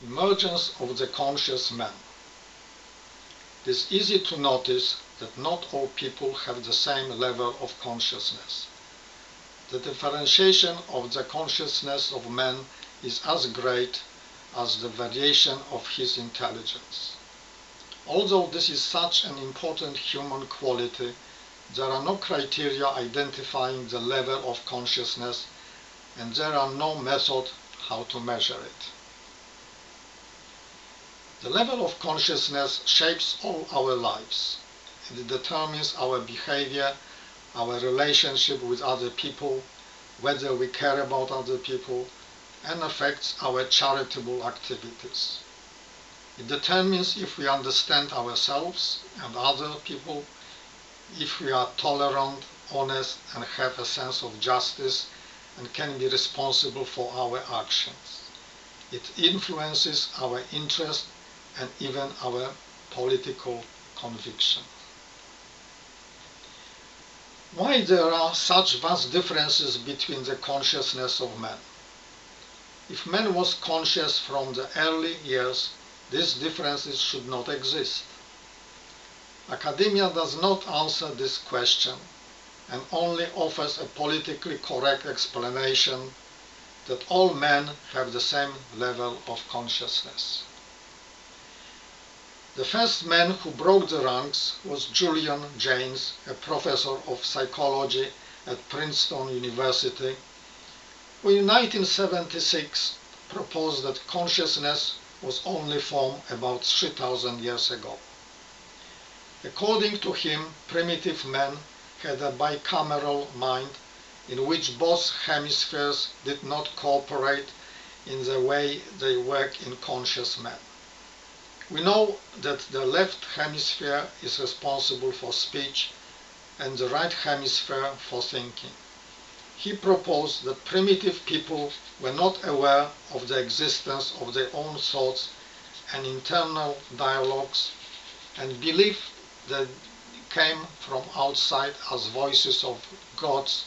Emergence of the conscious man. It is easy to notice that not all people have the same level of consciousness. The differentiation of the consciousness of man is as great as the variation of his intelligence. Although this is such an important human quality, there are no criteria identifying the level of consciousness, and there are no methods how to measure it. The level of consciousness shapes all our lives. It determines our behavior, our relationship with other people, whether we care about other people, and affects our charitable activities. It determines if we understand ourselves and other people, if we are tolerant, honest, and have a sense of justice and can be responsible for our actions. It influences our interests and even our political conviction. Why there are such vast differences between the consciousness of man? If man was conscious from the early years, these differences should not exist. Academia does not answer this question and only offers a politically correct explanation that all men have the same level of consciousness. The first man who broke the ranks was Julian James, a professor of psychology at Princeton University, who in 1976 proposed that consciousness was only formed about 3,000 years ago. According to him, primitive men had a bicameral mind in which both hemispheres did not cooperate in the way they work in conscious men. We know that the left hemisphere is responsible for speech and the right hemisphere for thinking. He proposed that primitive people were not aware of the existence of their own thoughts and internal dialogues and believed that they came from outside as voices of gods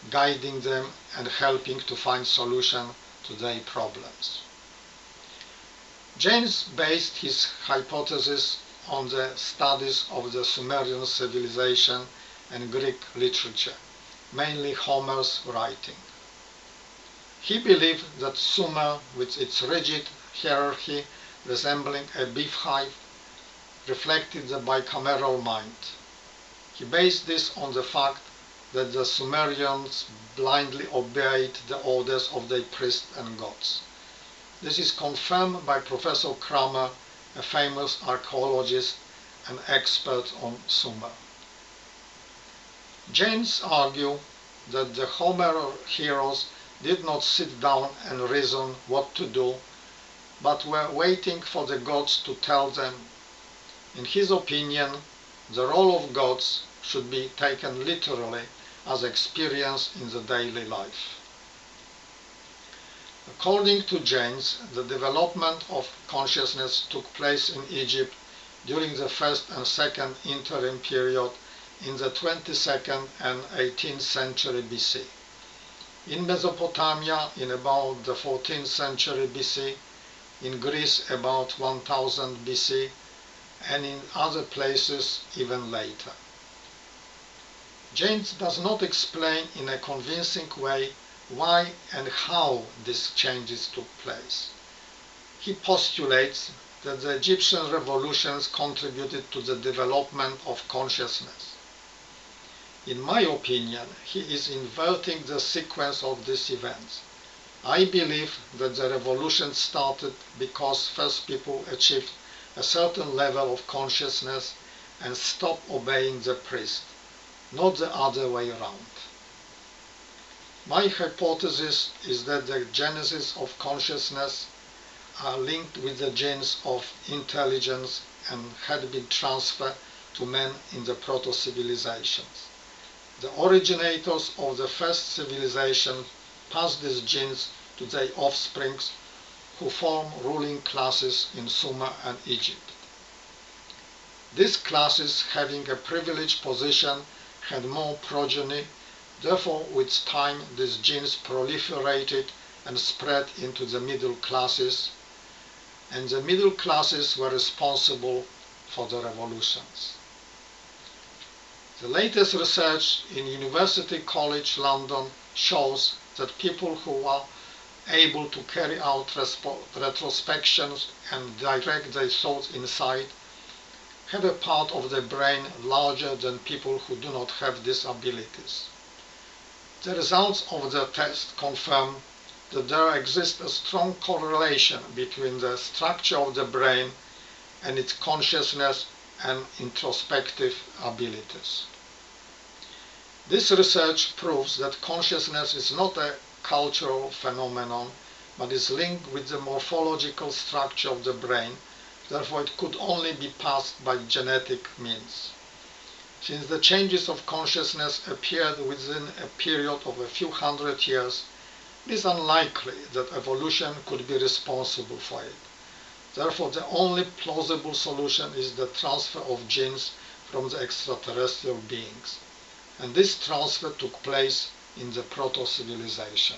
guiding them and helping to find solutions to their problems. James based his hypothesis on the studies of the Sumerian civilization and Greek literature, mainly Homer's writing. He believed that Sumer, with its rigid hierarchy resembling a beehive, reflected the bicameral mind. He based this on the fact that the Sumerians blindly obeyed the orders of their priests and gods. This is confirmed by Professor Kramer, a famous archaeologist and expert on Sumer. James argued that the Homer heroes did not sit down and reason what to do, but were waiting for the gods to tell them. In his opinion, the role of gods should be taken literally as experience in the daily life. According to James, the development of consciousness took place in Egypt during the first and second interim period in the 22nd and 18th century BC. In Mesopotamia in about the 14th century BC, in Greece about 1000 BC, and in other places even later. James does not explain in a convincing way why and how these changes took place. He postulates that the Egyptian revolutions contributed to the development of consciousness. In my opinion, he is inverting the sequence of these events. I believe that the revolution started because first people achieved a certain level of consciousness and stopped obeying the priest, not the other way around. My hypothesis is that the genesis of consciousness are linked with the genes of intelligence and had been transferred to men in the proto-civilizations. The originators of the first civilization passed these genes to their offspring, who form ruling classes in Sumer and Egypt. These classes, having a privileged position, had more progeny. Therefore, with time, these genes proliferated and spread into the middle classes, and the middle classes were responsible for the revolutions. The latest research in University College London shows that people who are able to carry out retrospections and direct their thoughts inside have a part of the brain larger than people who do not have these abilities. The results of the test confirm that there exists a strong correlation between the structure of the brain and its consciousness and introspective abilities. This research proves that consciousness is not a cultural phenomenon, but is linked with the morphological structure of the brain. Therefore, it could only be passed by genetic means. Since the changes of consciousness appeared within a period of a few hundred years, it is unlikely that evolution could be responsible for it. Therefore, the only plausible solution is the transfer of genes from the extraterrestrial beings. And this transfer took place in the proto-civilization.